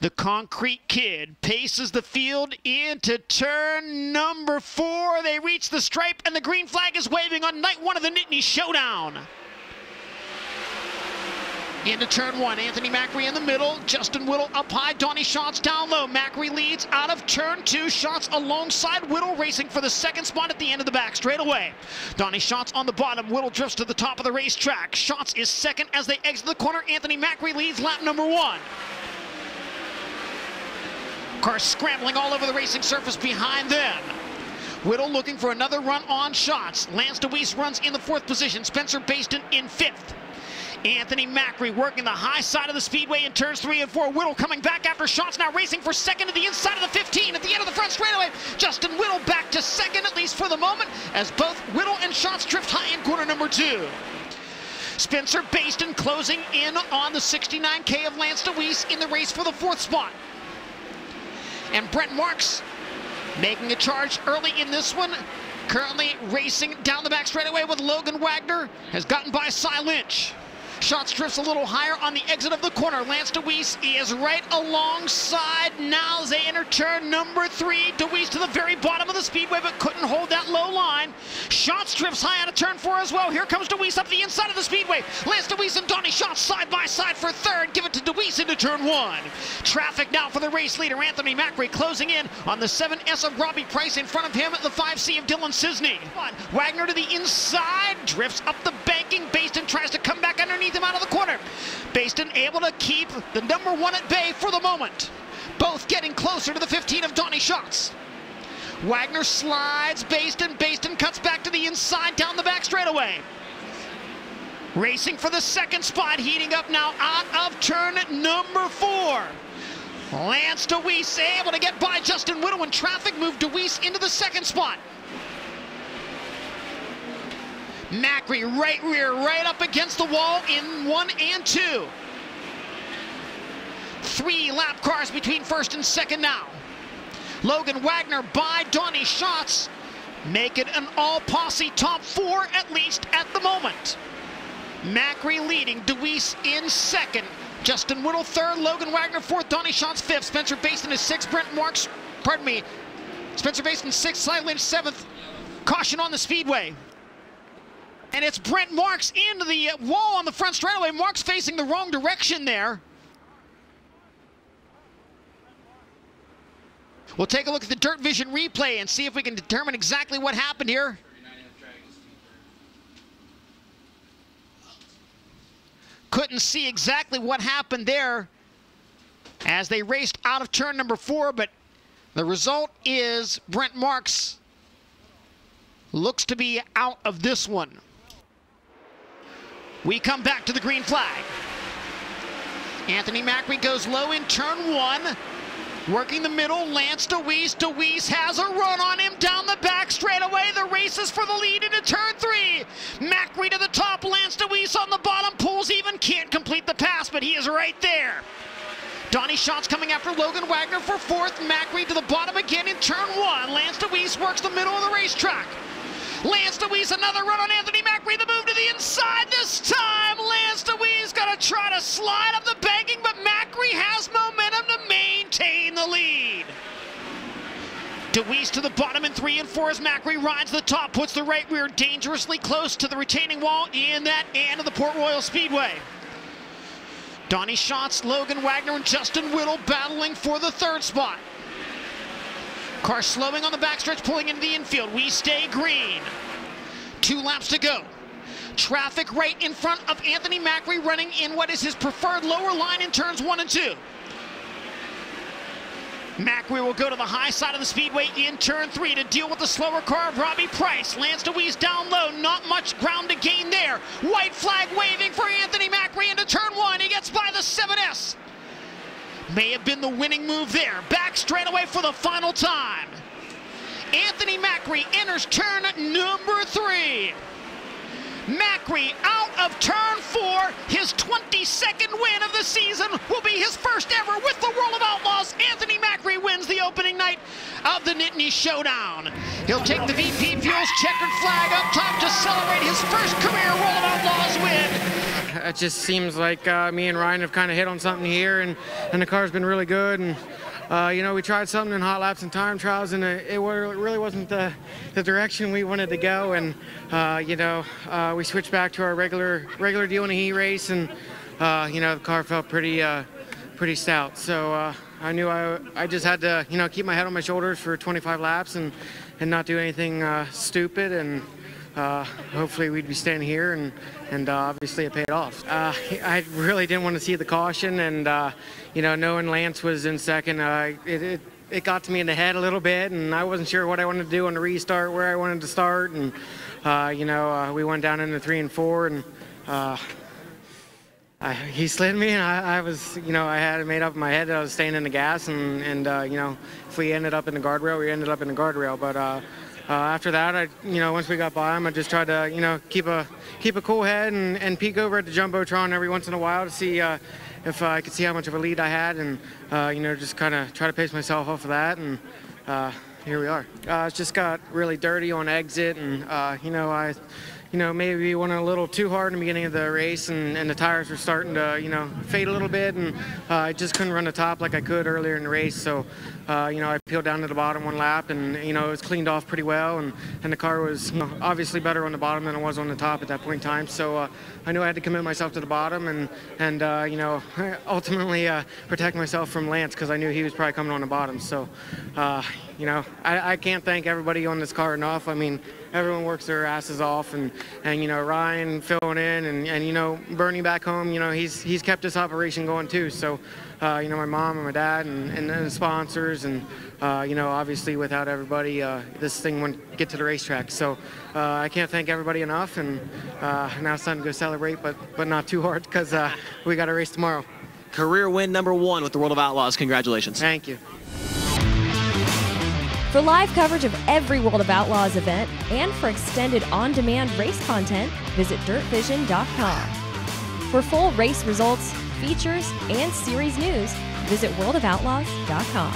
The Concrete Kid paces the field into turn number 4. They reach the stripe and the green flag is waving on night 1 of the Nittany Showdown. Into turn 1, Anthony Macri in the middle, Justin Whittle up high, Donnie Schatz down low. Macri leads out of turn 2, Schatz alongside Whittle racing for the second spot at the end of the back straightaway. Donnie Schatz on the bottom, Whittle drifts to the top of the racetrack. Schatz is second as they exit the corner. Anthony Macri leads lap number 1. Cars scrambling all over the racing surface behind them. Whittle looking for another run on Schatz. Lance DeWeese runs in the 4th position, Spencer Baston in 5th. Anthony Macri working the high side of the speedway in turns 3 and 4. Whittle coming back after Schatz, now racing for second to the inside of the 15 at the end of the front straightaway. Justin Whittle back to second, at least for the moment, as both Whittle and Schatz drift high in corner number 2. Spencer Baston closing in on the 69K of Lance DeWeese in the race for the 4th spot. And Brent Marks making a charge early in this one, currently racing down the back straightaway with Logan Wagner, has gotten by Cy Lynch. Schatz drifts a little higher on the exit of the corner. Lance DeWeese is right alongside now as they enter turn number 3. DeWeese to the very bottom of the speedway, but couldn't hold that low line. Schatz drifts high out of turn 4 as well. Here comes DeWeese up the inside of the speedway. Lance DeWeese and Donnie Schatz side by side for 3rd. Give it to DeWeese into turn 1. Traffic now for the race leader, Anthony Macri, closing in on the 7S of Robbie Price. In front of him, the 5C of Dylan Cisney. Wagner to the inside, drifts up the banking. Baston tries to come back underneath him out of the corner. Baston able to keep the number 1 at bay for the moment. Both getting closer to the 15 of Donnie Schatz. Wagner slides Baston. Baston cuts back to the inside down the back straightaway. Racing for the 2nd spot, heating up now out of turn number 4. Lance DeWeese able to get by Justin Whittle, and traffic moved DeWeese into the 2nd spot. Macri right rear, right up against the wall in 1 and 2. 3 lap cars between 1st and 2nd now. Logan Wagner by Donnie Schatz make it an all-posse top 4 at least at the moment. Macri leading, DeWeese in 2nd. Justin Whittle 3rd, Logan Wagner 4th, Donnie Schatz 5th. Spencer Baston is 6th, Spencer Baston 6th, Cy Lynch 7th. Caution on the speedway. And it's Brent Marks into the wall on the front straightaway. Marks facing the wrong direction there. We'll take a look at the Dirt Vision replay and see if we can determine exactly what happened here. Couldn't see exactly what happened there as they raced out of turn number 4, but the result is Brent Marks looks to be out of this one. We come back to the green flag. Anthony Macri goes low in turn 1. Working the middle, Lance DeWeese. DeWeese has a run on him down the back straightaway. The race is for the lead into turn 3. Macri to the top, Lance DeWeese on the bottom. Pulls even, can't complete the pass, but he is right there. Donnie Schatz coming after Logan Wagner for 4th. Macri to the bottom again in turn 1. Lance DeWeese works the middle of the racetrack. Lance DeWeese, another run on Anthony Macri. The move to the inside this time. Lance DeWeese got to try to slide up the banking, but Macri has momentum to maintain the lead. DeWeese to the bottom in 3 and 4 as Macri rides the top, puts the right rear dangerously close to the retaining wall in that end of the Port Royal Speedway. Donnie Schatz, Logan Wagner, and Justin Whittle battling for the 3rd spot. Car slowing on the backstretch, pulling into the infield. We stay green. 2 laps to go. Traffic right in front of Anthony Macri, running in what is his preferred lower line in turns 1 and 2. Macri will go to the high side of the speedway in turn 3 to deal with the slower car of Robbie Price. Lance DeWeese down low, not much ground to gain there. White flag waving for Anthony Macri into turn 1. He gets by the 7S. May have been the winning move there. Back straightaway for the final time. Anthony Macri enters turn number 3. Macri out of turn 4. His 22nd win of the season will be his first ever with the World of Outlaws. Anthony Macri wins the opening night of the Nittany Showdown. He'll take the VP Fuels checkered flag up top to celebrate his first career World of Outlaws win. It just seems like me and Ryan have kind of hit on something here, and the car's been really good. And you know, we tried something in hot laps and time trials, and it really wasn't the direction we wanted to go. And you know, we switched back to our regular deal in a heat race, and you know, the car felt pretty stout. So I knew I just had to, you know, keep my head on my shoulders for 25 laps and not do anything stupid, and hopefully we'd be staying here, and obviously it paid off. I really didn't want to see the caution, and you know, knowing Lance was in second, it got to me in the head a little bit, and I wasn't sure what I wanted to do on the restart, where I wanted to start, and you know, we went down into 3 and 4, and he slid me, and I was, you know, I had it made up in my head that I was staying in the gas, and you know, if we ended up in the guardrail, we ended up in the guardrail. But after that, you know, once we got by him, I just tried to, you know, keep a cool head and peek over at the Jumbotron every once in a while to see if I could see how much of a lead I had, and you know, just kind of try to pace myself off of that, and here we are. It just got really dirty on exit, and you know, maybe went a little too hard in the beginning of the race, and the tires were starting to, you know, fade a little bit, and I just couldn't run the top like I could earlier in the race. So, you know, I peeled down to the bottom one lap, and, you know, it was cleaned off pretty well, and the car was, you know, obviously better on the bottom than it was on the top at that point in time. So I knew I had to commit myself to the bottom, and you know, ultimately protect myself from Lance, because I knew he was probably coming on the bottom. So, you know, I can't thank everybody on this car enough. I mean, everyone works their asses off, and you know, Ryan filling in, and you know, Bernie back home, you know, he's kept this operation going too. So you know, my mom and my dad and the sponsors, and you know, obviously without everybody, this thing wouldn't get to the racetrack. So I can't thank everybody enough, and now it's time to go celebrate, but not too hard, because we got a race tomorrow. Career win #1 with the World of Outlaws. Congratulations. Thank you. For live coverage of every World of Outlaws event and for extended on-demand race content, visit dirtvision.com. For full race results, features, and series news, visit worldofoutlaws.com.